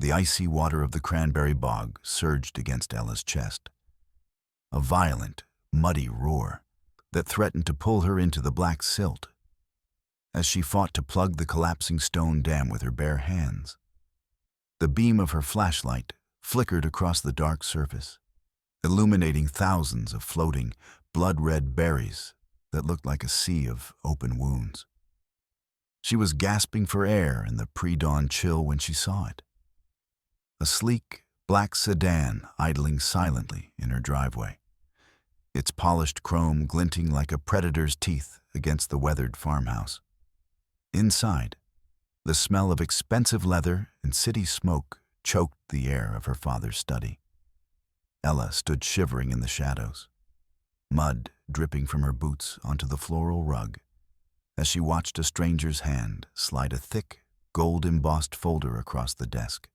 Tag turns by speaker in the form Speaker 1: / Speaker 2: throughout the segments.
Speaker 1: The icy water of the cranberry bog surged against Ella's chest. A violent, muddy roar that threatened to pull her into the black silt as she fought to plug the collapsing stone dam with her bare hands. The beam of her flashlight flickered across the dark surface, illuminating thousands of floating, blood-red berries that looked like a sea of open wounds. She was gasping for air in the pre-dawn chill when she saw it. A sleek, black sedan idling silently in her driveway, its polished chrome glinting like a predator's teeth against the weathered farmhouse. Inside, the smell of expensive leather and city smoke choked the air of her father's study. Ella stood shivering in the shadows, mud dripping from her boots onto the floral rug, as she watched a stranger's hand slide a thick, gold-embossed folder across the desk.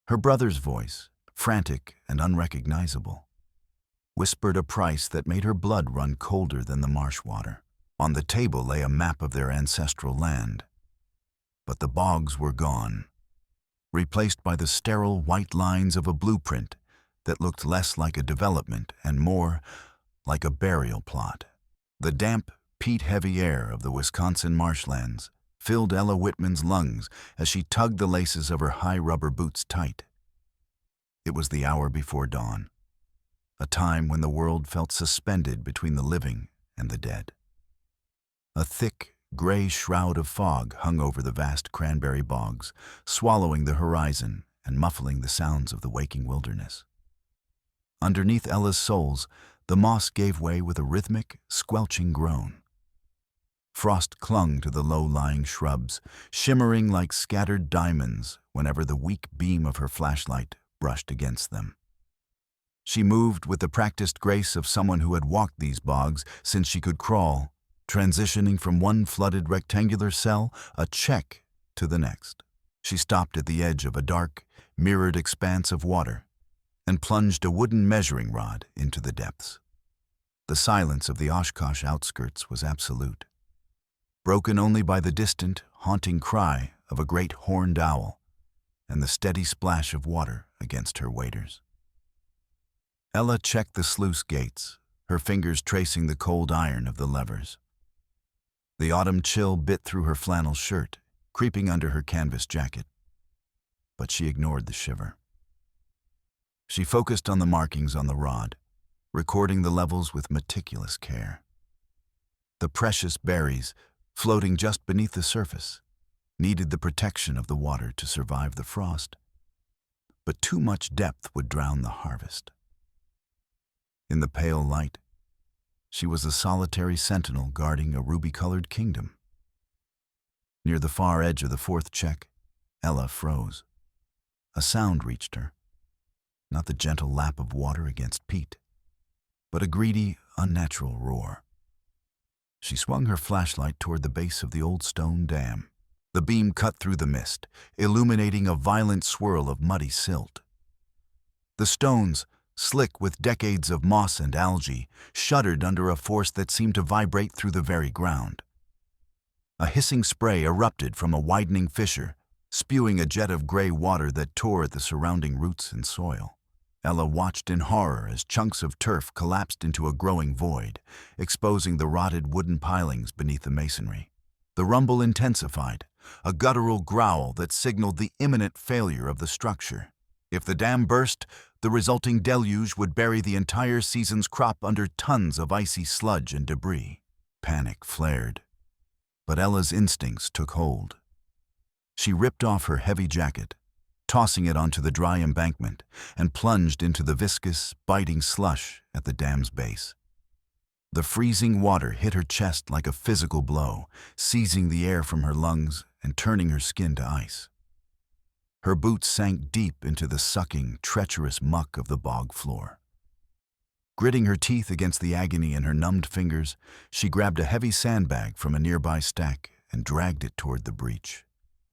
Speaker 1: Her brother's voice, frantic and unrecognizable, whispered a price that made her blood run colder than the marsh water. On the table lay a map of their ancestral land, but the bogs were gone, replaced by the sterile white lines of a blueprint that looked less like a development and more like a burial plot. The damp, peat-heavy air of the Wisconsin marshlands filled Ella Whitman's lungs as she tugged the laces of her high rubber boots tight. It was the hour before dawn, a time when the world felt suspended between the living and the dead. A thick, gray shroud of fog hung over the vast cranberry bogs, swallowing the horizon and muffling the sounds of the waking wilderness. Underneath Ella's soles, the moss gave way with a rhythmic, squelching groan. Frost clung to the low-lying shrubs, shimmering like scattered diamonds whenever the weak beam of her flashlight brushed against them. She moved with the practiced grace of someone who had walked these bogs since she could crawl, transitioning from one flooded rectangular cell, a check, to the next. She stopped at the edge of a dark, mirrored expanse of water and plunged a wooden measuring rod into the depths. The silence of the Oshkosh outskirts was absolute, broken only by the distant, haunting cry of a great horned owl and the steady splash of water against her waders. Ella checked the sluice gates, her fingers tracing the cold iron of the levers. The autumn chill bit through her flannel shirt, creeping under her canvas jacket, but she ignored the shiver. She focused on the markings on the rod, recording the levels with meticulous care. The precious berries, floating just beneath the surface, needed the protection of the water to survive the frost, but too much depth would drown the harvest. In the pale light, she was a solitary sentinel guarding a ruby-colored kingdom. Near the far edge of the fourth check, Ella froze. A sound reached her, not the gentle lap of water against peat, but a greedy, unnatural roar. She swung her flashlight toward the base of the old stone dam. The beam cut through the mist, illuminating a violent swirl of muddy silt. The stones, slick with decades of moss and algae, shuddered under a force that seemed to vibrate through the very ground. A hissing spray erupted from a widening fissure, spewing a jet of gray water that tore at the surrounding roots and soil. Ella watched in horror as chunks of turf collapsed into a growing void, exposing the rotted wooden pilings beneath the masonry. The rumble intensified, a guttural growl that signaled the imminent failure of the structure. If the dam burst, the resulting deluge would bury the entire season's crop under tons of icy sludge and debris. Panic flared, but Ella's instincts took hold. She ripped off her heavy jacket, tossing it onto the dry embankment, and plunged into the viscous, biting slush at the dam's base. The freezing water hit her chest like a physical blow, seizing the air from her lungs and turning her skin to ice. Her boots sank deep into the sucking, treacherous muck of the bog floor. Gritting her teeth against the agony in her numbed fingers, she grabbed a heavy sandbag from a nearby stack and dragged it toward the breach.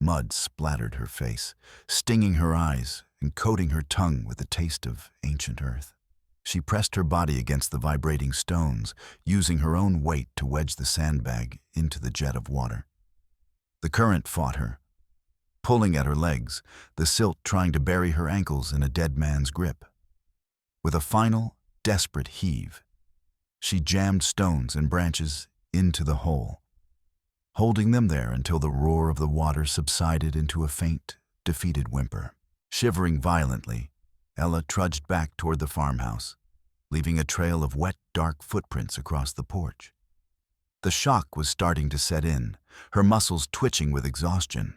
Speaker 1: Mud splattered her face, stinging her eyes and coating her tongue with the taste of ancient earth. She pressed her body against the vibrating stones, using her own weight to wedge the sandbag into the jet of water. The current fought her, pulling at her legs, the silt trying to bury her ankles in a dead man's grip. With a final, desperate heave, she jammed stones and branches into the hole, holding them there until the roar of the water subsided into a faint, defeated whimper. Shivering violently, Ella trudged back toward the farmhouse, leaving a trail of wet, dark footprints across the porch. The shock was starting to set in, her muscles twitching with exhaustion.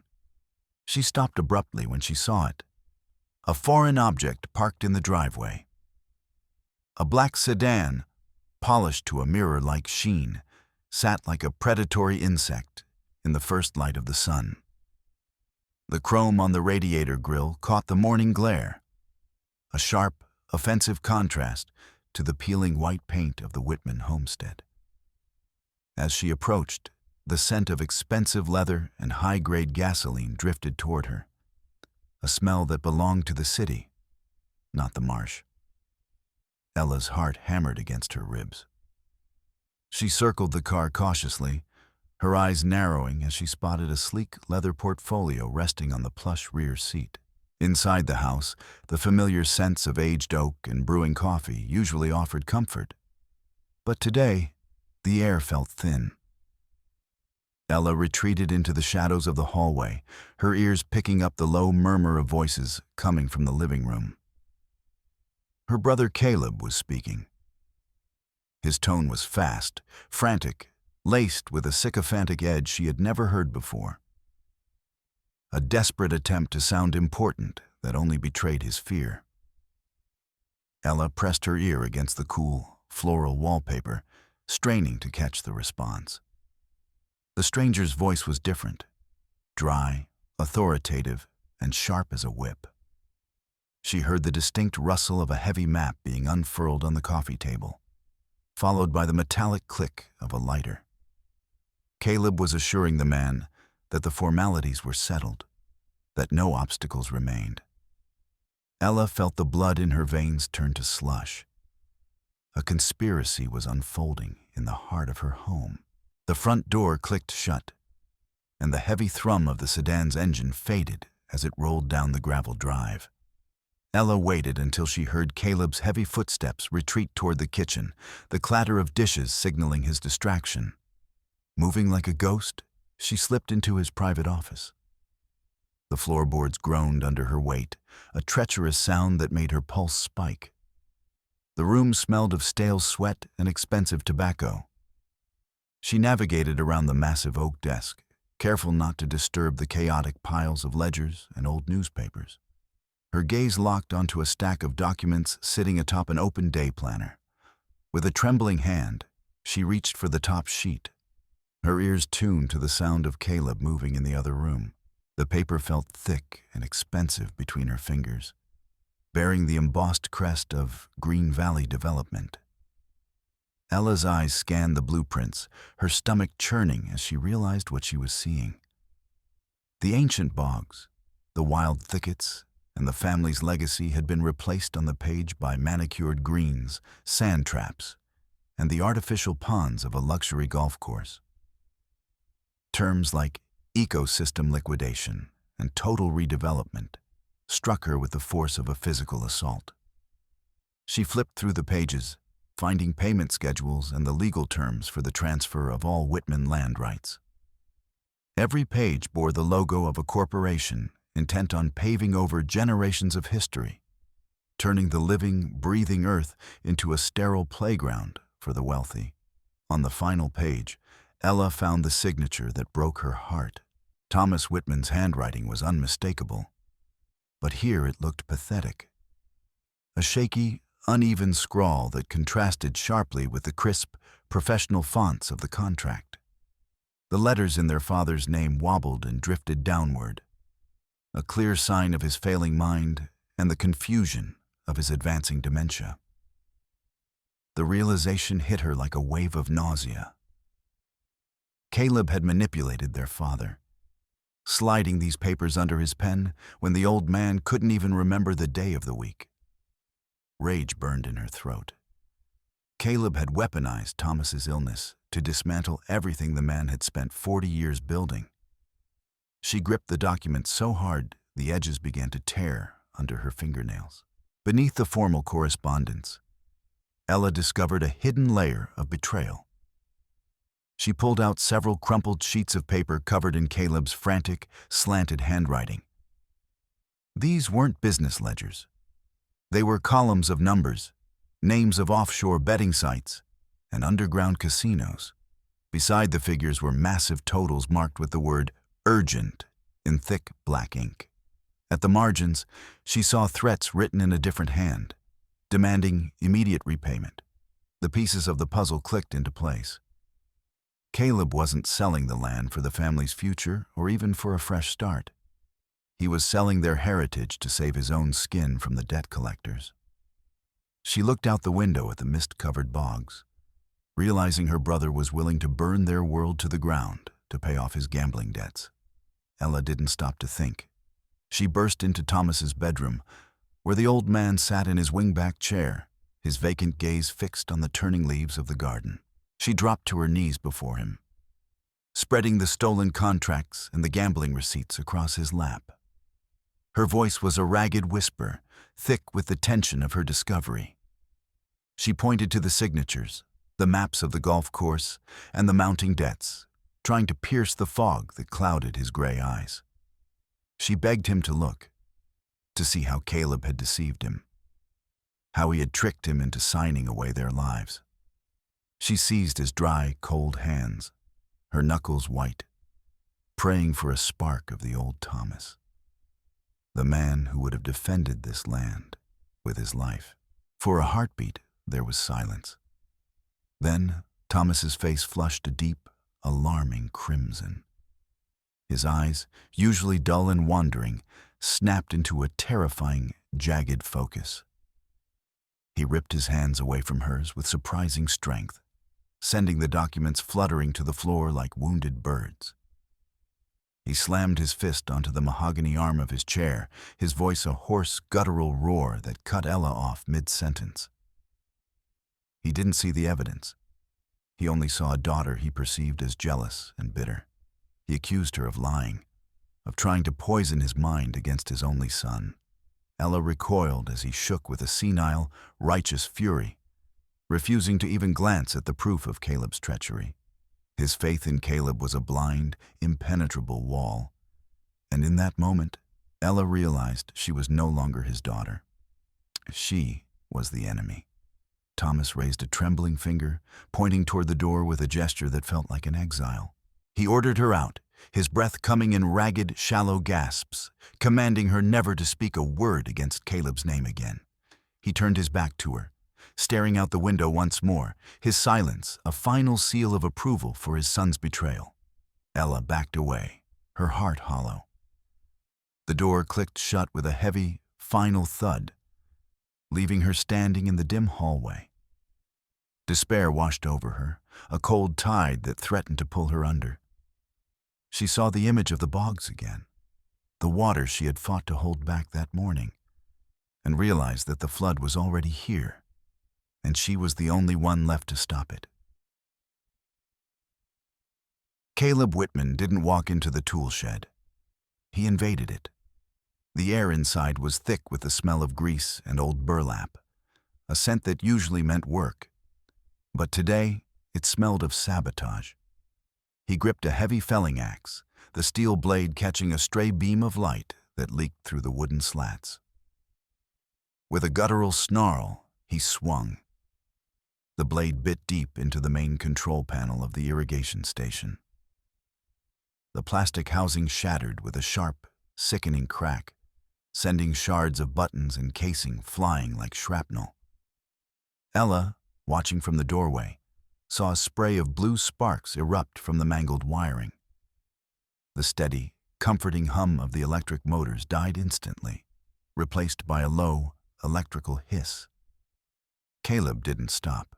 Speaker 1: She stopped abruptly when she saw it. A foreign object parked in the driveway. A black sedan, polished to a mirror-like sheen, sat like a predatory insect in the first light of the sun. The chrome on the radiator grille caught the morning glare, a sharp, offensive contrast to the peeling white paint of the Whitman homestead. As she approached, the scent of expensive leather and high-grade gasoline drifted toward her, a smell that belonged to the city, not the marsh. Ella's heart hammered against her ribs. She circled the car cautiously, her eyes narrowing as she spotted a sleek leather portfolio resting on the plush rear seat. Inside the house, the familiar scents of aged oak and brewing coffee usually offered comfort. But today, the air felt thin. Ella retreated into the shadows of the hallway, her ears picking up the low murmur of voices coming from the living room. Her brother Caleb was speaking. His tone was fast, frantic, laced with a sycophantic edge she had never heard before. A desperate attempt to sound important that only betrayed his fear. Ella pressed her ear against the cool, floral wallpaper, straining to catch the response. The stranger's voice was different, dry, authoritative, and sharp as a whip. She heard the distinct rustle of a heavy map being unfurled on the coffee table, followed by the metallic click of a lighter. Caleb was assuring the man that the formalities were settled, that no obstacles remained. Ella felt the blood in her veins turn to slush. A conspiracy was unfolding in the heart of her home. The front door clicked shut, and the heavy thrum of the sedan's engine faded as it rolled down the gravel drive. Ella waited until she heard Caleb's heavy footsteps retreat toward the kitchen, the clatter of dishes signaling his distraction. Moving like a ghost, she slipped into his private office. The floorboards groaned under her weight, a treacherous sound that made her pulse spike. The room smelled of stale sweat and expensive tobacco. She navigated around the massive oak desk, careful not to disturb the chaotic piles of ledgers and old newspapers. Her gaze locked onto a stack of documents sitting atop an open day planner. With a trembling hand, she reached for the top sheet, her ears tuned to the sound of Caleb moving in the other room. The paper felt thick and expensive between her fingers, bearing the embossed crest of Green Valley Development. Ella's eyes scanned the blueprints, her stomach churning as she realized what she was seeing. The ancient bogs, the wild thickets, and the family's legacy had been replaced on the page by manicured greens, sand traps, and the artificial ponds of a luxury golf course. Terms like ecosystem liquidation and total redevelopment struck her with the force of a physical assault. She flipped through the pages, finding payment schedules and the legal terms for the transfer of all Whitman land rights. Every page bore the logo of a corporation intent on paving over generations of history, turning the living, breathing earth into a sterile playground for the wealthy. On the final page, Ella found the signature that broke her heart. Thomas Whitman's handwriting was unmistakable, but here it looked pathetic. A shaky, uneven scrawl that contrasted sharply with the crisp, professional fonts of the contract. The letters in their father's name wobbled and drifted downward, a clear sign of his failing mind and the confusion of his advancing dementia. The realization hit her like a wave of nausea. Caleb had manipulated their father, sliding these papers under his pen when the old man couldn't even remember the day of the week. Rage burned in her throat. Caleb had weaponized Thomas's illness to dismantle everything the man had spent 40 years building. She gripped the document so hard the edges began to tear under her fingernails. Beneath the formal correspondence, Ella discovered a hidden layer of betrayal. She pulled out several crumpled sheets of paper covered in Caleb's frantic, slanted handwriting. These weren't business ledgers. They were columns of numbers, names of offshore betting sites, and underground casinos. Beside the figures were massive totals marked with the word "urgent" in thick black ink. At the margins, she saw threats written in a different hand, demanding immediate repayment. The pieces of the puzzle clicked into place. Caleb wasn't selling the land for the family's future or even for a fresh start. He was selling their heritage to save his own skin from the debt collectors. She looked out the window at the mist-covered bogs, realizing her brother was willing to burn their world to the ground to pay off his gambling debts. Ella didn't stop to think. She burst into Thomas's bedroom, where the old man sat in his wingback chair, his vacant gaze fixed on the turning leaves of the garden. She dropped to her knees before him, spreading the stolen contracts and the gambling receipts across his lap. Her voice was a ragged whisper, thick with the tension of her discovery. She pointed to the signatures, the maps of the golf course, and the mounting debts, trying to pierce the fog that clouded his gray eyes. She begged him to look, to see how Caleb had deceived him, how he had tricked him into signing away their lives. She seized his dry, cold hands, her knuckles white, praying for a spark of the old Thomas, the man who would have defended this land with his life. For a heartbeat, there was silence. Then Thomas's face flushed a deep, alarming crimson. His eyes, usually dull and wandering, snapped into a terrifying, jagged focus. He ripped his hands away from hers with surprising strength, sending the documents fluttering to the floor like wounded birds. He slammed his fist onto the mahogany arm of his chair, his voice a hoarse, guttural roar that cut Ella off mid-sentence. He didn't see the evidence. He only saw a daughter he perceived as jealous and bitter. He accused her of lying, of trying to poison his mind against his only son. Ella recoiled as he shook with a senile, righteous fury, refusing to even glance at the proof of Caleb's treachery. His faith in Caleb was a blind, impenetrable wall, and in that moment, Ella realized she was no longer his daughter. She was the enemy. Thomas raised a trembling finger, pointing toward the door with a gesture that felt like an exile. He ordered her out, his breath coming in ragged, shallow gasps, commanding her never to speak a word against Caleb's name again. He turned his back to her, staring out the window once more, his silence a final seal of approval for his son's betrayal. Ella backed away, her heart hollow. The door clicked shut with a heavy, final thud, leaving her standing in the dim hallway. Despair washed over her, a cold tide that threatened to pull her under. She saw the image of the bogs again, the water she had fought to hold back that morning, and realized that the flood was already here, and she was the only one left to stop it. Caleb Whitman didn't walk into the tool shed. He invaded it. The air inside was thick with the smell of grease and old burlap, a scent that usually meant work. But today, it smelled of sabotage. He gripped a heavy felling axe, the steel blade catching a stray beam of light that leaked through the wooden slats. With a guttural snarl, he swung. The blade bit deep into the main control panel of the irrigation station. The plastic housing shattered with a sharp, sickening crack, sending shards of buttons and casing flying like shrapnel. Ella, watching from the doorway, saw a spray of blue sparks erupt from the mangled wiring. The steady, comforting hum of the electric motors died instantly, replaced by a low, electrical hiss. Caleb didn't stop.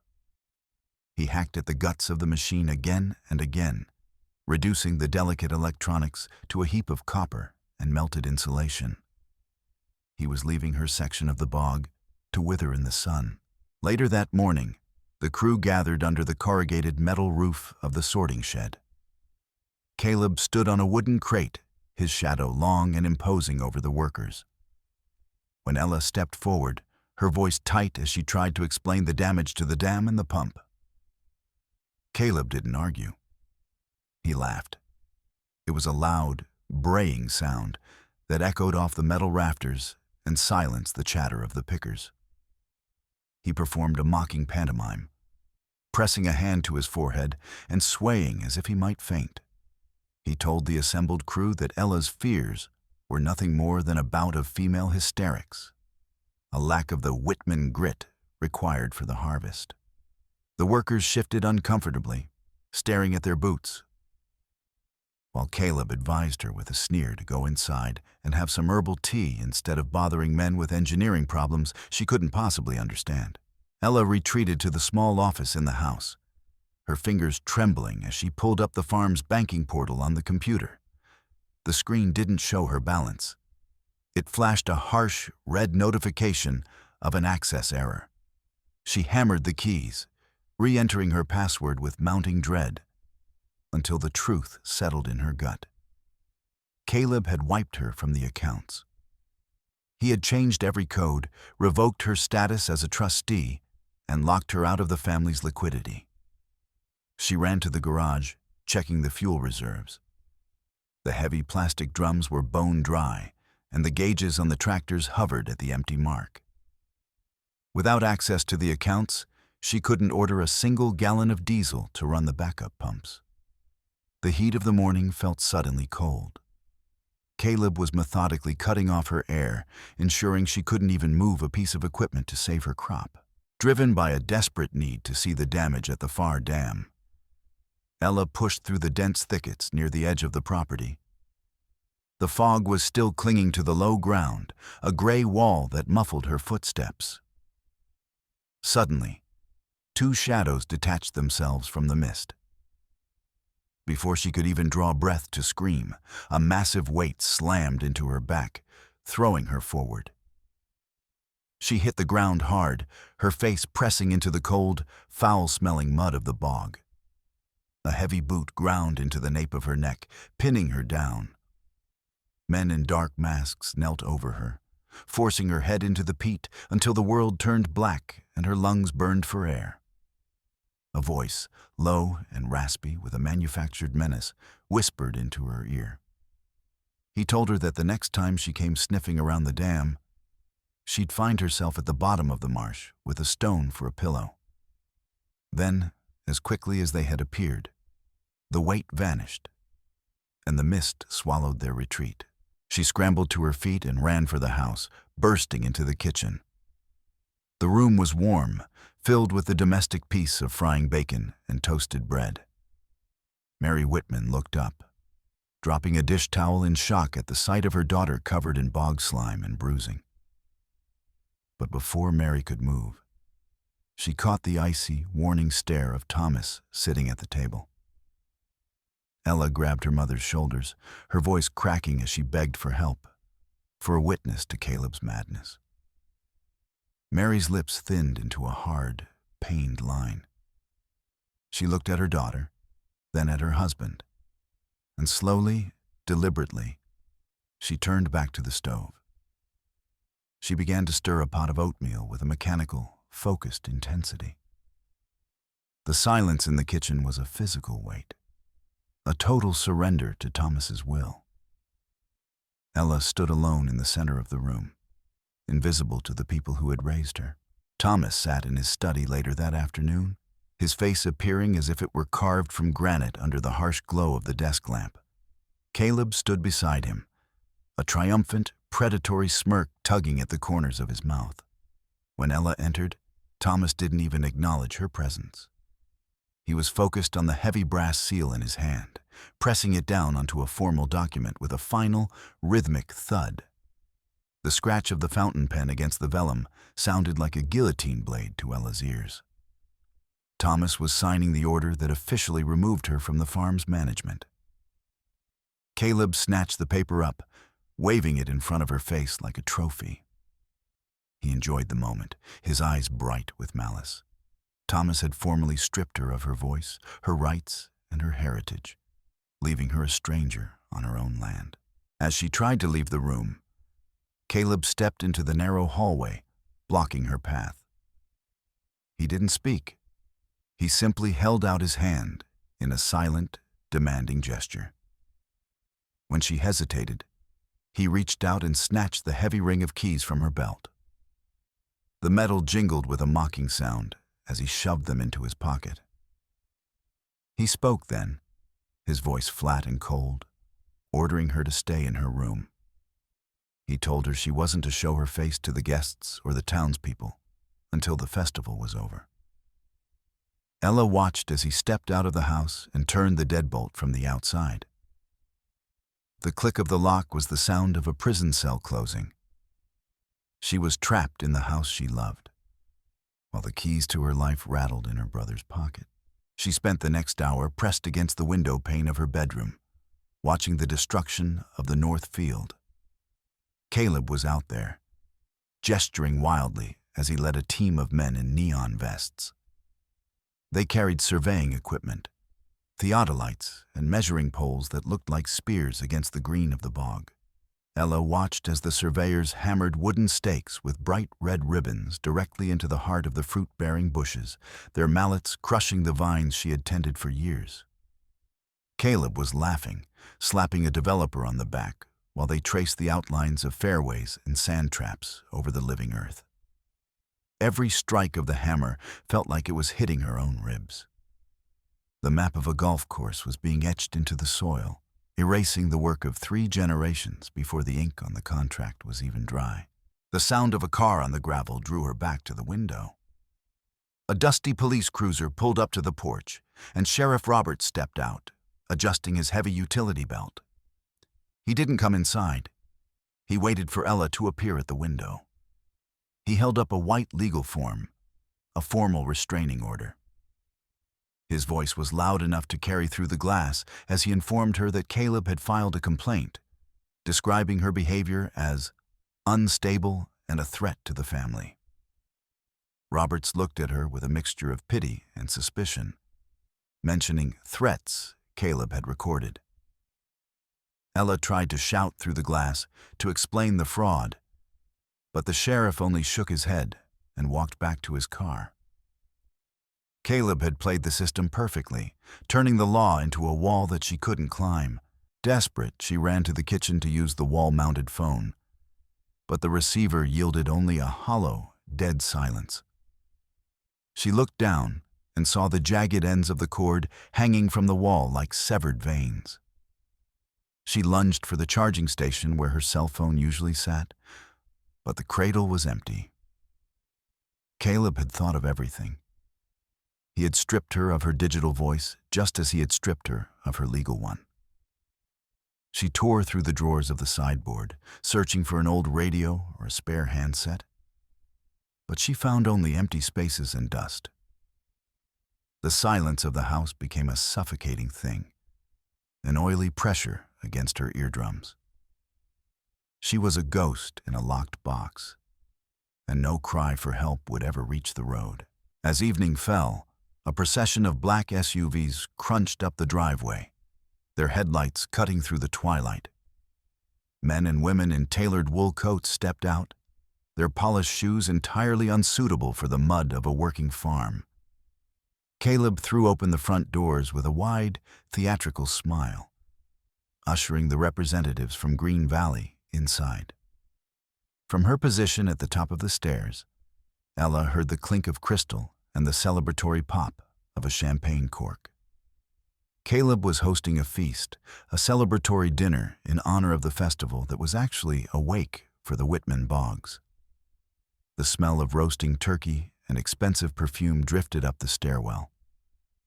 Speaker 1: He hacked at the guts of the machine again and again, reducing the delicate electronics to a heap of copper and melted insulation. He was leaving her section of the bog to wither in the sun. Later that morning, the crew gathered under the corrugated metal roof of the sorting shed. Caleb stood on a wooden crate, his shadow long and imposing over the workers. When Ella stepped forward, her voice tight as she tried to explain the damage to the dam and the pump. Caleb didn't argue. He laughed. It was a loud, braying sound that echoed off the metal rafters and silenced the chatter of the pickers. He performed a mocking pantomime, pressing a hand to his forehead and swaying as if he might faint. He told the assembled crew that Ella's fears were nothing more than a bout of female hysterics, a lack of the Whitman grit required for the harvest. The workers shifted uncomfortably, staring at their boots, while Caleb advised her with a sneer to go inside and have some herbal tea instead of bothering men with engineering problems she couldn't possibly understand. Ella retreated to the small office in the house, her fingers trembling as she pulled up the farm's banking portal on the computer. The screen didn't show her balance. It flashed a harsh, red notification of an access error. She hammered the keys, re-entering her password with mounting dread, until the truth settled in her gut. Caleb had wiped her from the accounts. He had changed every code, revoked her status as a trustee, and locked her out of the family's liquidity. She ran to the garage, checking the fuel reserves. The heavy plastic drums were bone dry, and the gauges on the tractors hovered at the empty mark. Without access to the accounts, she couldn't order a single gallon of diesel to run the backup pumps. The heat of the morning felt suddenly cold. Caleb was methodically cutting off her air, ensuring she couldn't even move a piece of equipment to save her crop. Driven by a desperate need to see the damage at the far dam, Ella pushed through the dense thickets near the edge of the property. The fog was still clinging to the low ground, a gray wall that muffled her footsteps. Suddenly, two shadows detached themselves from the mist. Before she could even draw breath to scream, a massive weight slammed into her back, throwing her forward. She hit the ground hard, her face pressing into the cold, foul-smelling mud of the bog. A heavy boot ground into the nape of her neck, pinning her down. Men in dark masks knelt over her, forcing her head into the peat until the world turned black and her lungs burned for air. A voice, low and raspy with a manufactured menace, whispered into her ear. He told her that the next time she came sniffing around the dam, she'd find herself at the bottom of the marsh with a stone for a pillow. Then, as quickly as they had appeared, the weight vanished, and the mist swallowed their retreat. She scrambled to her feet and ran for the house, bursting into the kitchen. The room was warm, filled with the domestic peace of frying bacon and toasted bread. Mary Whitman looked up, dropping a dish towel in shock at the sight of her daughter covered in bog slime and bruising. But before Mary could move, she caught the icy, warning stare of Thomas sitting at the table. Ella grabbed her mother's shoulders, her voice cracking as she begged for help, for a witness to Caleb's madness. Mary's lips thinned into a hard, pained line. She looked at her daughter, then at her husband, and slowly, deliberately, she turned back to the stove. She began to stir a pot of oatmeal with a mechanical, focused intensity. The silence in the kitchen was a physical weight, a total surrender to Thomas's will. Ella stood alone in the center of the room, invisible to the people who had raised her. Thomas sat in his study later that afternoon, his face appearing as if it were carved from granite under the harsh glow of the desk lamp. Caleb stood beside him, a triumphant, predatory smirk tugging at the corners of his mouth. When Ella entered, Thomas didn't even acknowledge her presence. He was focused on the heavy brass seal in his hand, pressing it down onto a formal document with a final, rhythmic thud. The scratch of the fountain pen against the vellum sounded like a guillotine blade to Ella's ears. Thomas was signing the order that officially removed her from the farm's management. Caleb snatched the paper up, waving it in front of her face like a trophy. He enjoyed the moment, his eyes bright with malice. Thomas had formally stripped her of her voice, her rights, and her heritage, leaving her a stranger on her own land. As she tried to leave the room, Caleb stepped into the narrow hallway, blocking her path. He didn't speak. He simply held out his hand in a silent, demanding gesture. When she hesitated, he reached out and snatched the heavy ring of keys from her belt. The metal jingled with a mocking sound as he shoved them into his pocket. He spoke then, his voice flat and cold, ordering her to stay in her room. He told her she wasn't to show her face to the guests or the townspeople until the festival was over. Ella watched as he stepped out of the house and turned the deadbolt from the outside. The click of the lock was the sound of a prison cell closing. She was trapped in the house she loved, while the keys to her life rattled in her brother's pocket. She spent the next hour pressed against the window pane of her bedroom, watching the destruction of the North Field. Caleb was out there, gesturing wildly as he led a team of men in neon vests. They carried surveying equipment, theodolites, and measuring poles that looked like spears against the green of the bog. Ella watched as the surveyors hammered wooden stakes with bright red ribbons directly into the heart of the fruit-bearing bushes, their mallets crushing the vines she had tended for years. Caleb was laughing, slapping a developer on the back, while they traced the outlines of fairways and sand traps over the living earth. Every strike of the hammer felt like it was hitting her own ribs. The map of a golf course was being etched into the soil, erasing the work of 3 generations before the ink on the contract was even dry. The sound of a car on the gravel drew her back to the window. A dusty police cruiser pulled up to the porch, and Sheriff Roberts stepped out, adjusting his heavy utility belt. He didn't come inside. He waited for Ella to appear at the window. He held up a white legal form, a formal restraining order. His voice was loud enough to carry through the glass as he informed her that Caleb had filed a complaint, describing her behavior as unstable and a threat to the family. Roberts looked at her with a mixture of pity and suspicion, mentioning threats Caleb had recorded. Ella tried to shout through the glass to explain the fraud, but the sheriff only shook his head and walked back to his car. Caleb had played the system perfectly, turning the law into a wall that she couldn't climb. Desperate, she ran to the kitchen to use the wall-mounted phone, but the receiver yielded only a hollow, dead silence. She looked down and saw the jagged ends of the cord hanging from the wall like severed veins. She lunged for the charging station where her cell phone usually sat, but the cradle was empty. Caleb had thought of everything. He had stripped her of her digital voice just as he had stripped her of her legal one. She tore through the drawers of the sideboard, searching for an old radio or a spare handset, but she found only empty spaces and dust. The silence of the house became a suffocating thing, an oily pressure against her eardrums. She was a ghost in a locked box, and no cry for help would ever reach the road. As evening fell, a procession of black SUVs crunched up the driveway, their headlights cutting through the twilight. Men and women in tailored wool coats stepped out, their polished shoes entirely unsuitable for the mud of a working farm. Caleb threw open the front doors with a wide, theatrical smile, ushering the representatives from Green Valley inside. From her position at the top of the stairs, Ella heard the clink of crystal and the celebratory pop of a champagne cork. Caleb was hosting a feast, a celebratory dinner in honor of the festival that was actually a wake for the Whitman bogs. The smell of roasting turkey and expensive perfume drifted up the stairwell,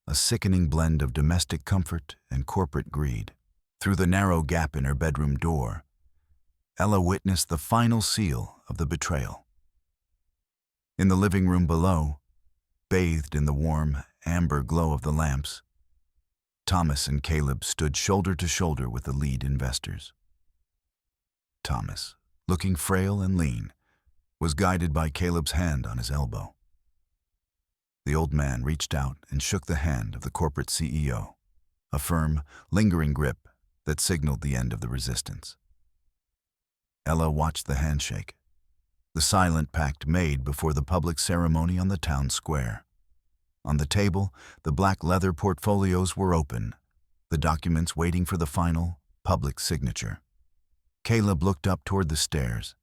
Speaker 1: a sickening blend of domestic comfort and corporate greed. Through the narrow gap in her bedroom door, Ella witnessed the final seal of the betrayal. In the living room below, bathed in the warm, amber glow of the lamps, Thomas and Caleb stood shoulder to shoulder with the lead investors. Thomas, looking frail and lean, was guided by Caleb's hand on his elbow. The old man reached out and shook the hand of the corporate CEO, a firm, lingering grip that signaled the end of the resistance. Ella watched the handshake, the silent pact made before the public ceremony on the town square. On the table, the black leather portfolios were open, the documents waiting for the final, public signature. Caleb looked up toward the stairs,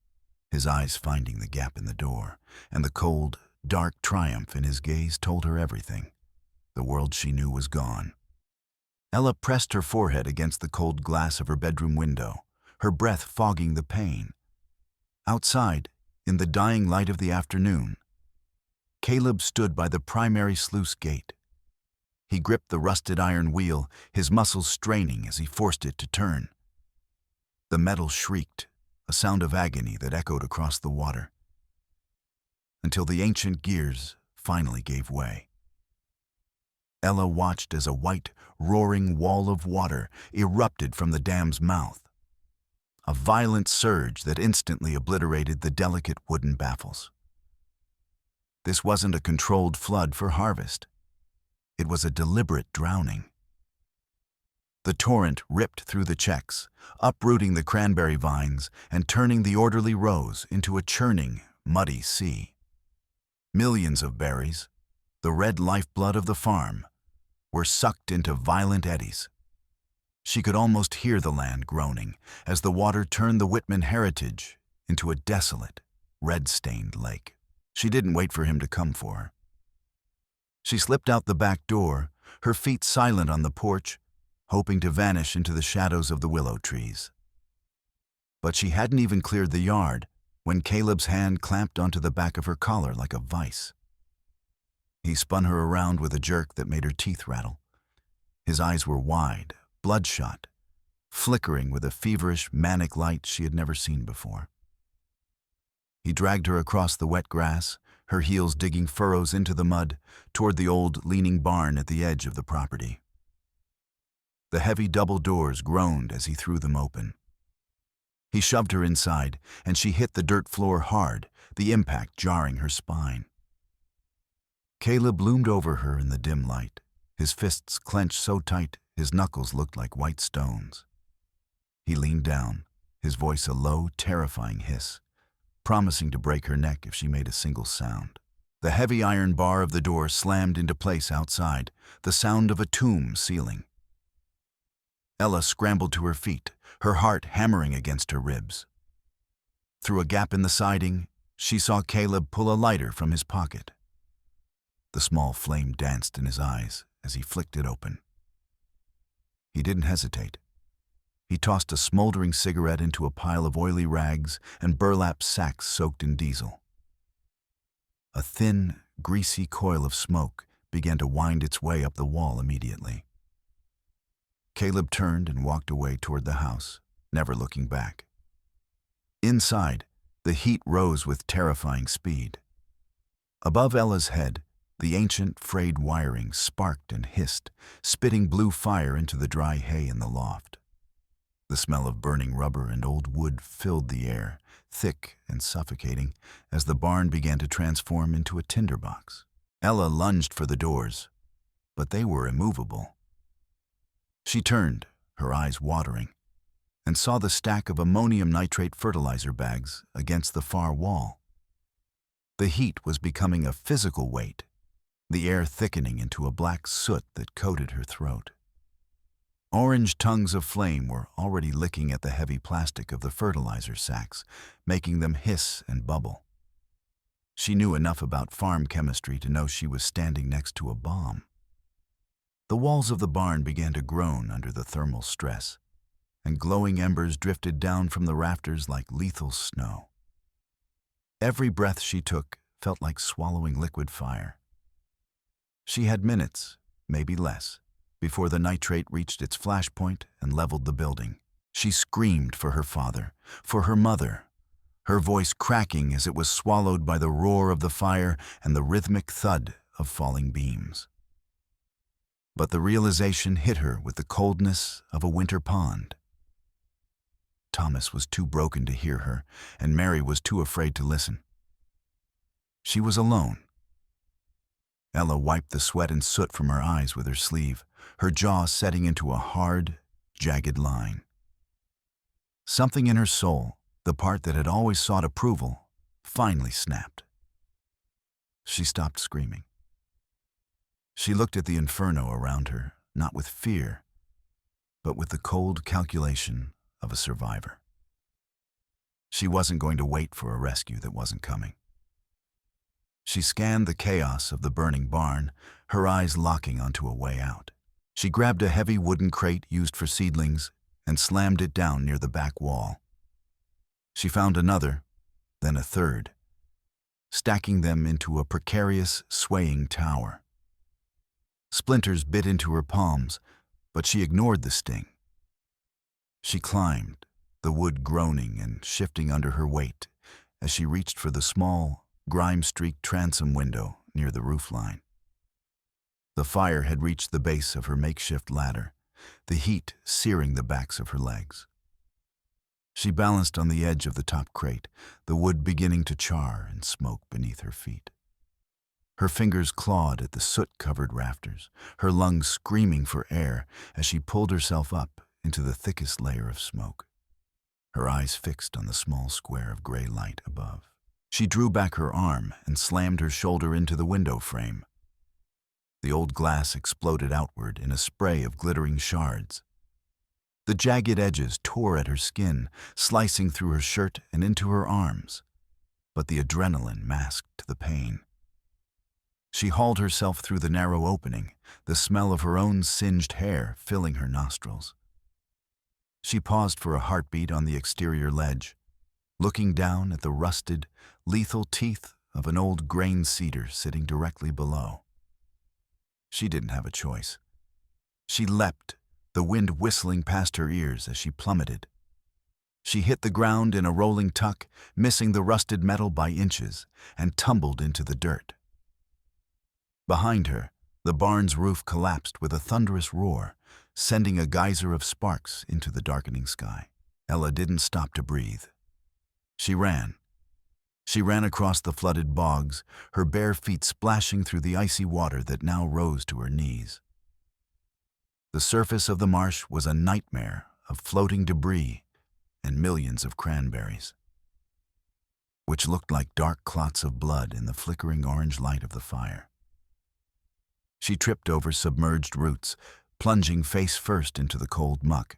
Speaker 1: his eyes finding the gap in the door, and the cold, dark triumph in his gaze told her everything. The world she knew was gone. Ella pressed her forehead against the cold glass of her bedroom window, her breath fogging the pain. Outside, in the dying light of the afternoon, Caleb stood by the primary sluice gate. He gripped the rusted iron wheel, his muscles straining as he forced it to turn. The metal shrieked, a sound of agony that echoed across the water, until the ancient gears finally gave way. Ella watched as a white, roaring wall of water erupted from the dam's mouth, a violent surge that instantly obliterated the delicate wooden baffles. This wasn't a controlled flood for harvest. It was a deliberate drowning. The torrent ripped through the checks, uprooting the cranberry vines and turning the orderly rows into a churning, muddy sea. Millions of berries, the red lifeblood of the farm, were sucked into violent eddies. She could almost hear the land groaning as the water turned the Whitman heritage into a desolate, red-stained lake. She didn't wait for him to come for her. She slipped out the back door, her feet silent on the porch, hoping to vanish into the shadows of the willow trees. But she hadn't even cleared the yard when Caleb's hand clamped onto the back of her collar like a vice. He spun her around with a jerk that made her teeth rattle. His eyes were wide, bloodshot, flickering with a feverish, manic light she had never seen before. He dragged her across the wet grass, her heels digging furrows into the mud, toward the old, leaning barn at the edge of the property. The heavy double doors groaned as he threw them open. He shoved her inside, and she hit the dirt floor hard, the impact jarring her spine. Caleb loomed over her in the dim light, his fists clenched so tight his knuckles looked like white stones. He leaned down, his voice a low, terrifying hiss, promising to break her neck if she made a single sound. The heavy iron bar of the door slammed into place outside, the sound of a tomb sealing. Ella scrambled to her feet, her heart hammering against her ribs. Through a gap in the siding, she saw Caleb pull a lighter from his pocket. The small flame danced in his eyes as he flicked it open. He didn't hesitate. He tossed a smoldering cigarette into a pile of oily rags and burlap sacks soaked in diesel. A thin, greasy coil of smoke began to wind its way up the wall immediately. Caleb turned and walked away toward the house, never looking back. Inside, the heat rose with terrifying speed. Above Ella's head, the ancient, frayed wiring sparked and hissed, spitting blue fire into the dry hay in the loft. The smell of burning rubber and old wood filled the air, thick and suffocating, as the barn began to transform into a tinderbox. Ella lunged for the doors, but they were immovable. She turned, her eyes watering, and saw the stack of ammonium nitrate fertilizer bags against the far wall. The heat was becoming a physical weight, the air thickening into a black soot that coated her throat. Orange tongues of flame were already licking at the heavy plastic of the fertilizer sacks, making them hiss and bubble. She knew enough about farm chemistry to know she was standing next to a bomb. The walls of the barn began to groan under the thermal stress, and glowing embers drifted down from the rafters like lethal snow. Every breath she took felt like swallowing liquid fire. She had minutes, maybe less, before the nitrate reached its flashpoint and leveled the building. She screamed for her father, for her mother, her voice cracking as it was swallowed by the roar of the fire and the rhythmic thud of falling beams. But the realization hit her with the coldness of a winter pond. Thomas was too broken to hear her, and Mary was too afraid to listen. She was alone. Ella wiped the sweat and soot from her eyes with her sleeve, her jaw setting into a hard, jagged line. Something in her soul, The part that had always sought approval finally snapped. She stopped screaming. She looked at the inferno around her, not with fear, but with the cold calculation of a survivor. She wasn't going to wait for a rescue that wasn't coming. She scanned the chaos of the burning barn, her eyes locking onto a way out. She grabbed a heavy wooden crate used for seedlings and slammed it down near the back wall. She found another, then a third, stacking them into a precarious, swaying tower. Splinters bit into her palms, but she ignored the sting. She climbed, the wood groaning and shifting under her weight as she reached for the small, grime-streaked transom window near the roofline. The fire had reached the base of her makeshift ladder, the heat searing the backs of her legs. She balanced on the edge of the top crate, the wood beginning to char and smoke beneath her feet. Her fingers clawed at the soot-covered rafters, her lungs screaming for air as she pulled herself up into the thickest layer of smoke, her eyes fixed on the small square of gray light above. She drew back her arm and slammed her shoulder into the window frame. The old glass exploded outward in a spray of glittering shards. The jagged edges tore at her skin, slicing through her shirt and into her arms, but the adrenaline masked the pain. She hauled herself through the narrow opening, the smell of her own singed hair filling her nostrils. She paused for a heartbeat on the exterior ledge, looking down at the rusted, lethal teeth of an old grain cedar sitting directly below. She didn't have a choice. She leapt, the wind whistling past her ears as she plummeted. She hit the ground in a rolling tuck, missing the rusted metal by inches, and tumbled into the dirt. Behind her, the barn's roof collapsed with a thunderous roar, sending a geyser of sparks into the darkening sky. Ella didn't stop to breathe. She ran. She ran across the flooded bogs, her bare feet splashing through the icy water that now rose to her knees. The surface of the marsh was a nightmare of floating debris and millions of cranberries, which looked like dark clots of blood in the flickering orange light of the fire. She tripped over submerged roots, plunging face first into the cold muck.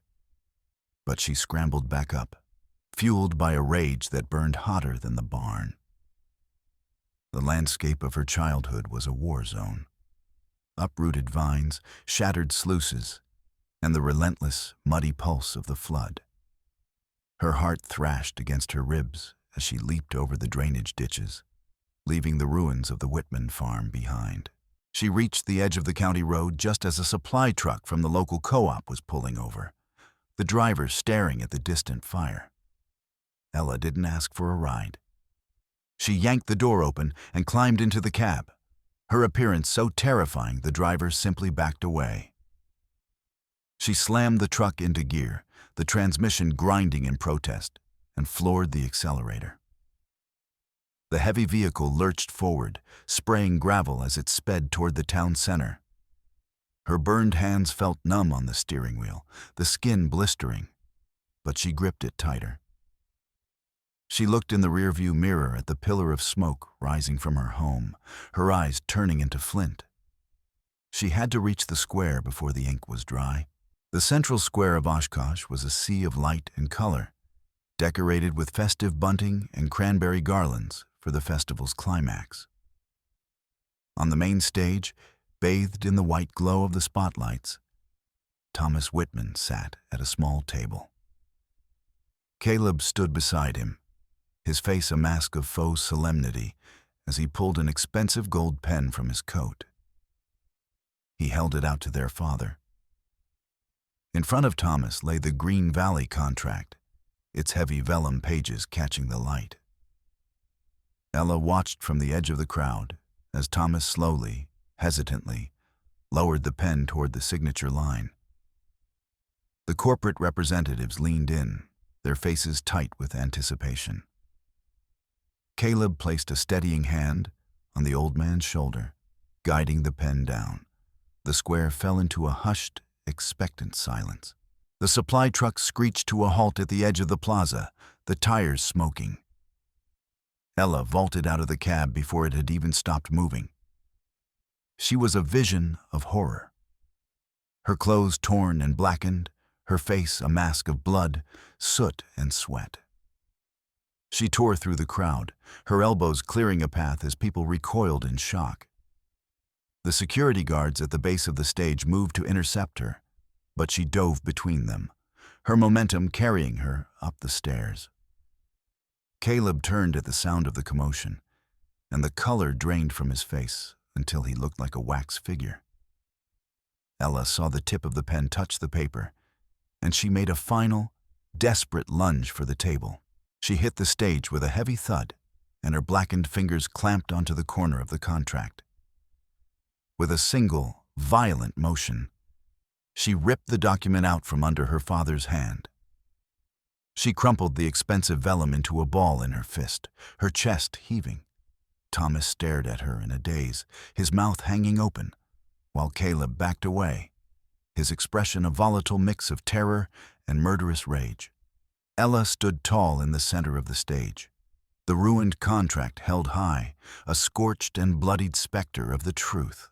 Speaker 1: But she scrambled back up, fueled by a rage that burned hotter than the barn. The landscape of her childhood was a war zone. Uprooted vines, shattered sluices, and the relentless, muddy pulse of the flood. Her heart thrashed against her ribs as she leaped over the drainage ditches, leaving the ruins of the Whitman farm behind. She reached the edge of the county road just as a supply truck from the local co-op was pulling over, the driver staring at the distant fire. Ella didn't ask for a ride. She yanked the door open and climbed into the cab, her appearance so terrifying the driver simply backed away. She slammed the truck into gear, the transmission grinding in protest, and floored the accelerator. The heavy vehicle lurched forward, spraying gravel as it sped toward the town center. Her burned hands felt numb on the steering wheel, the skin blistering, but she gripped it tighter. She looked in the rearview mirror at the pillar of smoke rising from her home, her eyes turning into flint. She had to reach the square before the ink was dry. The central square of Oshkosh was a sea of light and color, decorated with festive bunting and cranberry garlands for the festival's climax. On the main stage, bathed in the white glow of the spotlights, Thomas Whitman sat at a small table. Caleb stood beside him, his face a mask of faux solemnity as he pulled an expensive gold pen from his coat. He held it out to their father. In front of Thomas lay the Green Valley contract, its heavy vellum pages catching the light. Ella watched from the edge of the crowd as Thomas slowly, hesitantly, lowered the pen toward the signature line. The corporate representatives leaned in, their faces tight with anticipation. Caleb placed a steadying hand on the old man's shoulder, guiding the pen down. The square fell into a hushed, expectant silence. The supply truck screeched to a halt at the edge of the plaza, the tires smoking. Ella vaulted out of the cab before it had even stopped moving. She was a vision of horror. Her clothes torn and blackened, her face a mask of blood, soot, and sweat. She tore through the crowd, her elbows clearing a path as people recoiled in shock. The security guards at the base of the stage moved to intercept her, but she dove between them, her momentum carrying her up the stairs. Caleb turned at the sound of the commotion, and the color drained from his face until he looked like a wax figure. Ella saw the tip of the pen touch the paper, and she made a final, desperate lunge for the table. She hit the stage with a heavy thud, and her blackened fingers clamped onto the corner of the contract. With a single, violent motion, she ripped the document out from under her father's hand. She crumpled the expensive vellum into a ball in her fist, her chest heaving. Thomas stared at her in a daze, his mouth hanging open, while Caleb backed away, his expression a volatile mix of terror and murderous rage. Ella stood tall in the center of the stage, the ruined contract held high, a scorched and bloodied specter of the truth.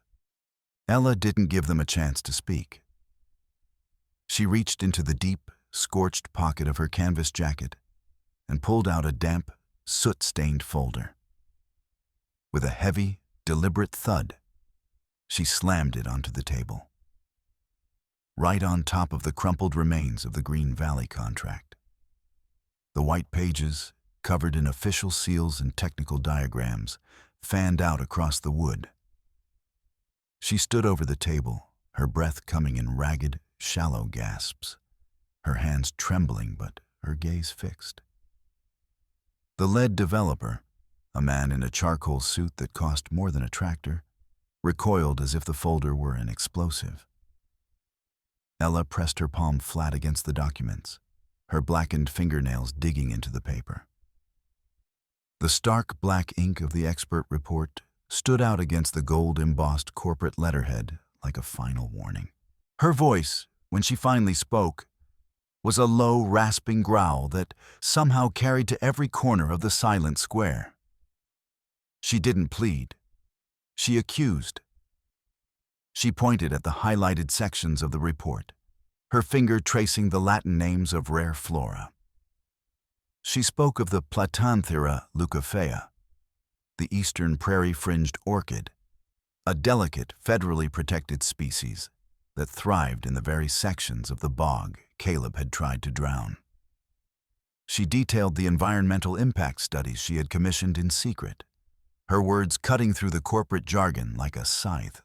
Speaker 1: Ella didn't give them a chance to speak. She reached into the deep, scorched pocket of her canvas jacket and pulled out a damp, soot-stained folder. With a heavy, deliberate thud, she slammed it onto the table, right on top of the crumpled remains of the Green Valley contract. The white pages, covered in official seals and technical diagrams, fanned out across the wood. She stood over the table, her breath coming in ragged, shallow gasps, her hands trembling but her gaze fixed. The lead developer, a man in a charcoal suit that cost more than a tractor, recoiled as if the folder were an explosive. Ella pressed her palm flat against the documents, her blackened fingernails digging into the paper. The stark black ink of the expert report stood out against the gold-embossed corporate letterhead like a final warning. Her voice, when she finally spoke, was a low, rasping growl that somehow carried to every corner of the silent square. She didn't plead. She accused. She pointed at the highlighted sections of the report, her finger tracing the Latin names of rare flora. She spoke of the Platanthera leucophea, the eastern prairie-fringed orchid, a delicate, federally protected species that thrived in the very sections of the bog Caleb had tried to drown. She detailed the environmental impact studies she had commissioned in secret, her words cutting through the corporate jargon like a scythe.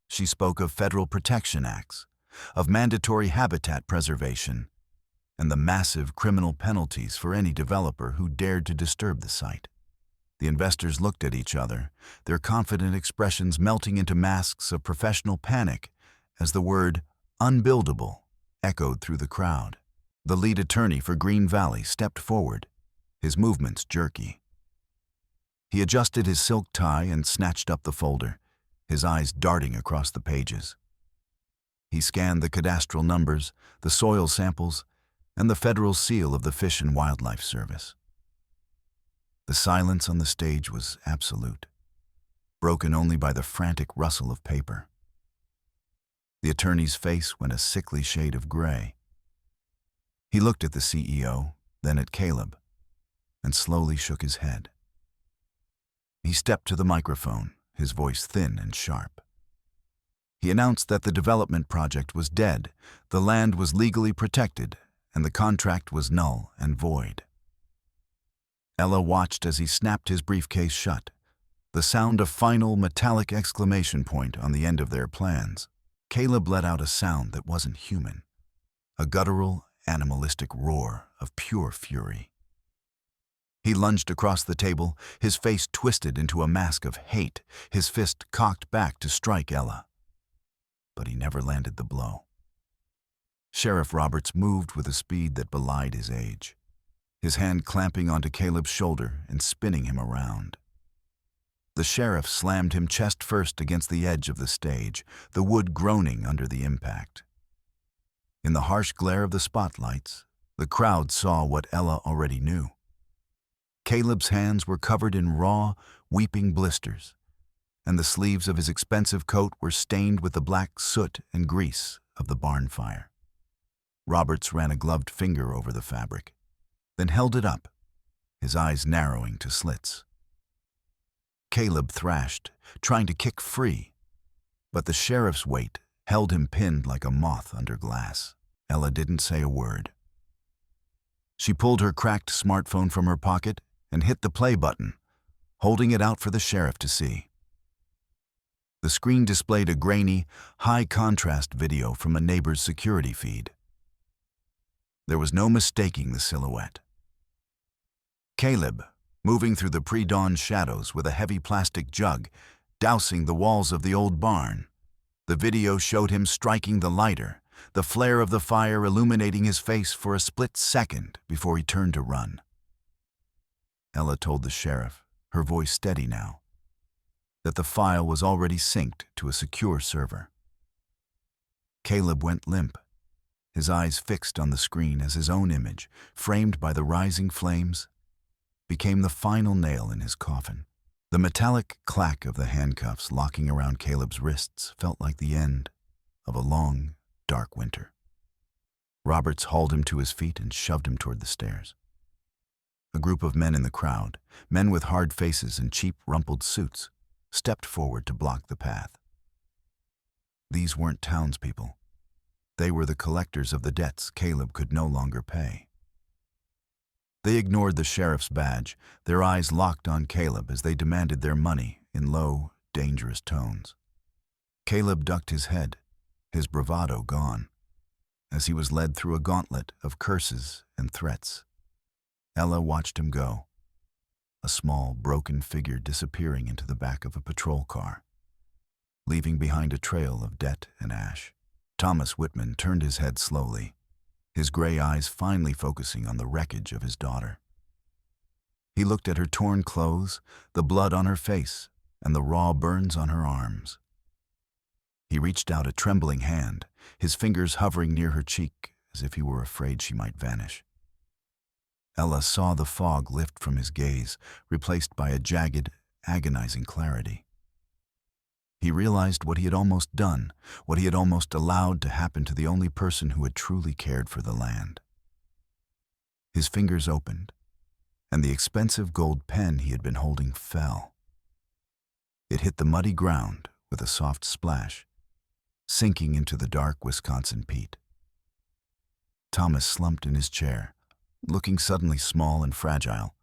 Speaker 1: She spoke of federal protection acts, of mandatory habitat preservation, and the massive criminal penalties for any developer who dared to disturb the site. The investors looked at each other, their confident expressions melting into masks of professional panic as the word unbuildable echoed through the crowd. The lead attorney for Green Valley stepped forward, his movements jerky. He adjusted his silk tie and snatched up the folder, his eyes darting across the pages. He scanned the cadastral numbers, the soil samples, and the federal seal of the Fish and Wildlife Service. The silence on the stage was absolute, broken only by the frantic rustle of paper. The attorney's face went a sickly shade of gray. He looked at the CEO, then at Caleb, and slowly shook his head. He stepped to the microphone, his voice thin and sharp. He announced that the development project was dead, the land was legally protected, and the contract was null and void. Ella watched as he snapped his briefcase shut, the sound a final metallic exclamation point on the end of their plans. Caleb let out a sound that wasn't human, a guttural, animalistic roar of pure fury. He lunged across the table, his face twisted into a mask of hate, his fist cocked back to strike Ella. But he never landed the blow. Sheriff Roberts moved with a speed that belied his age, his hand clamping onto Caleb's shoulder and spinning him around. The sheriff slammed him chest first against the edge of the stage, the wood groaning under the impact. In the harsh glare of the spotlights, The crowd saw what Ella already knew. Caleb's hands were covered in raw, weeping blisters, and the sleeves of his expensive coat were stained with the black soot and grease of the barn fire. Roberts ran a gloved finger over the fabric, then held it up, his eyes narrowing to slits. Caleb thrashed, trying to kick free, but the sheriff's weight held him pinned like a moth under glass. Ella didn't say a word. She pulled her cracked smartphone from her pocket and hit the play button, holding it out for the sheriff to see. The screen displayed a grainy, high-contrast video from a neighbor's security feed. There was no mistaking the silhouette. Caleb, moving through the pre-dawn shadows with a heavy plastic jug, dousing the walls of the old barn. The video showed him striking the lighter, the flare of the fire illuminating his face for a split second before he turned to run. Ella told the sheriff, her voice steady now, that the file was already synced to a secure server. Caleb went limp, his eyes fixed on the screen as his own image, framed by the rising flames, became the final nail in his coffin. The metallic clack of the handcuffs locking around Caleb's wrists felt like the end of a long, dark winter. Roberts hauled him to his feet and shoved him toward the stairs. A group of men in the crowd, men with hard faces and cheap, rumpled suits, stepped forward to block the path. These weren't townspeople. They were the collectors of the debts Caleb could no longer pay. They ignored the sheriff's badge, their eyes locked on Caleb as they demanded their money in low, dangerous tones. Caleb ducked his head, his bravado gone, as he was led through a gauntlet of curses and threats. Ella watched him go, a small, broken figure disappearing into the back of a patrol car, leaving behind a trail of debt and ash. Thomas Whitman turned his head slowly, his gray eyes finally focusing on the wreckage of his daughter. He looked at her torn clothes, the blood on her face, and the raw burns on her arms. He reached out a trembling hand, his fingers hovering near her cheek as if he were afraid she might vanish. Ella saw the fog lift from his gaze, replaced by a jagged, agonizing clarity. He realized what he had almost done, what he had almost allowed to happen to the only person who had truly cared for the land. His fingers opened, and the expensive gold pen he had been holding fell. It hit the muddy ground with a soft splash, sinking into the dark Wisconsin peat. Thomas slumped in his chair, looking suddenly small and fragile,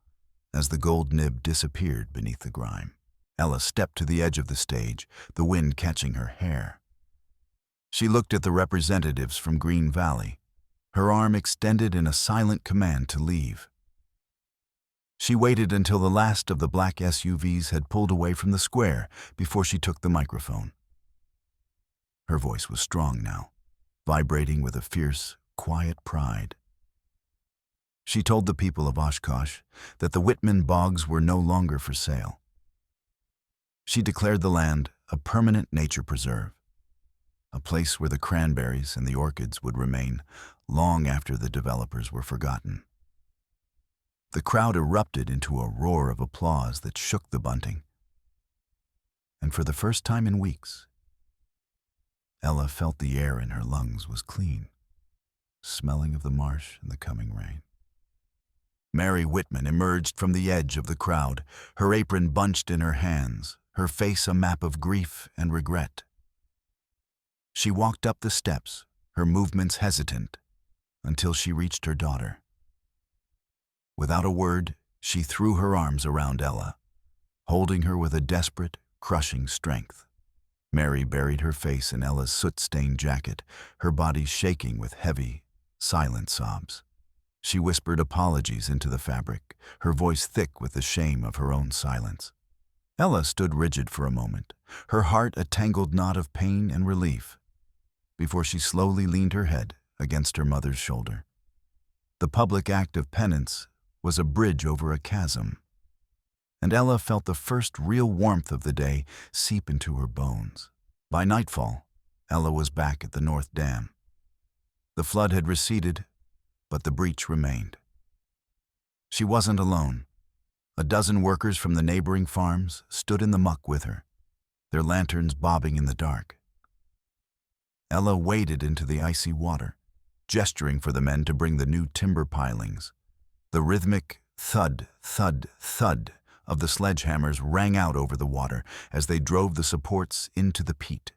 Speaker 1: as the gold nib disappeared beneath the grime. Ella stepped to the edge of the stage, the wind catching her hair. She looked at the representatives from Green Valley, her arm extended in a silent command to leave. She waited until the last of the black SUVs had pulled away from the square before she took the microphone. Her voice was strong now, vibrating with a fierce, quiet pride. She told the people of Oshkosh that the Whitman bogs were no longer for sale. She declared the land a permanent nature preserve, a place where the cranberries and the orchids would remain long after the developers were forgotten. The crowd erupted into a roar of applause that shook the bunting. And for the first time in weeks, Ella felt the air in her lungs was clean, smelling of the marsh and the coming rain. Mary Whitman emerged from the edge of the crowd, her apron bunched in her hands, her face a map of grief and regret. She walked up the steps, her movements hesitant, until she reached her daughter. Without a word, she threw her arms around Ella, holding her with a desperate, crushing strength. Mary buried her face in Ella's soot-stained jacket, her body shaking with heavy, silent sobs. She whispered apologies into the fabric, her voice thick with the shame of her own silence. Ella stood rigid for a moment, her heart a tangled knot of pain and relief, before she slowly leaned her head against her mother's shoulder. The public act of penance was a bridge over a chasm, and Ella felt the first real warmth of the day seep into her bones. By nightfall, Ella was back at the North Dam. The flood had receded, but the breach remained. She wasn't alone. A dozen workers from the neighboring farms stood in the muck with her, their lanterns bobbing in the dark. Ella waded into the icy water, gesturing for the men to bring the new timber pilings. The rhythmic thud, thud, thud of the sledgehammers rang out over the water as they drove the supports into the peat.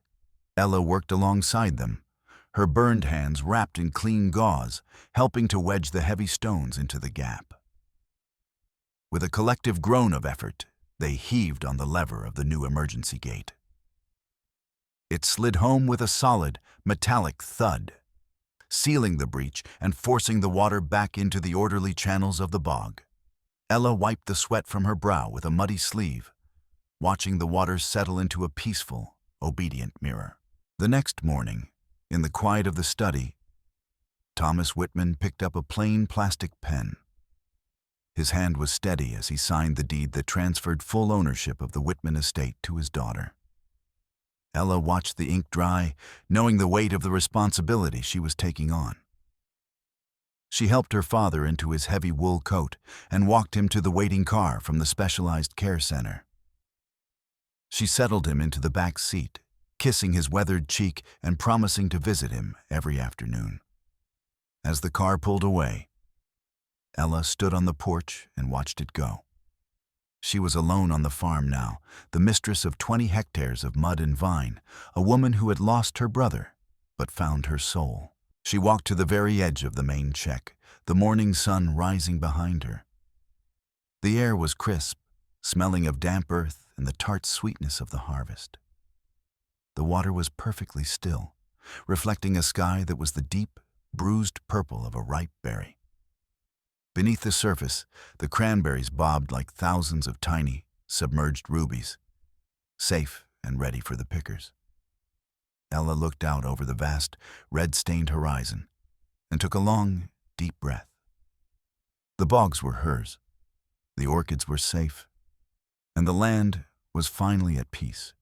Speaker 1: Ella worked alongside them, her burned hands wrapped in clean gauze, helping to wedge the heavy stones into the gap. With a collective groan of effort, they heaved on the lever of the new emergency gate. It slid home with a solid, metallic thud, sealing the breach and forcing the water back into the orderly channels of the bog. Ella wiped the sweat from her brow with a muddy sleeve, watching the water settle into a peaceful, obedient mirror. The next morning, in the quiet of the study, Thomas Whitman picked up a plain plastic pen. His hand was steady as he signed the deed that transferred full ownership of the Whitman estate to his daughter. Ella watched the ink dry, knowing the weight of the responsibility she was taking on. She helped her father into his heavy wool coat and walked him to the waiting car from the specialized care center. She settled him into the back seat, kissing his weathered cheek and promising to visit him every afternoon. As the car pulled away, Ella stood on the porch and watched it go. She was alone on the farm now, the mistress of 20 hectares of mud and vine, a woman who had lost her brother, but found her soul. She walked to the very edge of the main check, the morning sun rising behind her. The air was crisp, smelling of damp earth and the tart sweetness of the harvest. The water was perfectly still, reflecting a sky that was the deep, bruised purple of a ripe berry. Beneath the surface, the cranberries bobbed like thousands of tiny, submerged rubies, safe and ready for the pickers. Ella looked out over the vast, red-stained horizon and took a long, deep breath. The bogs were hers, the orchids were safe, and the land was finally at peace.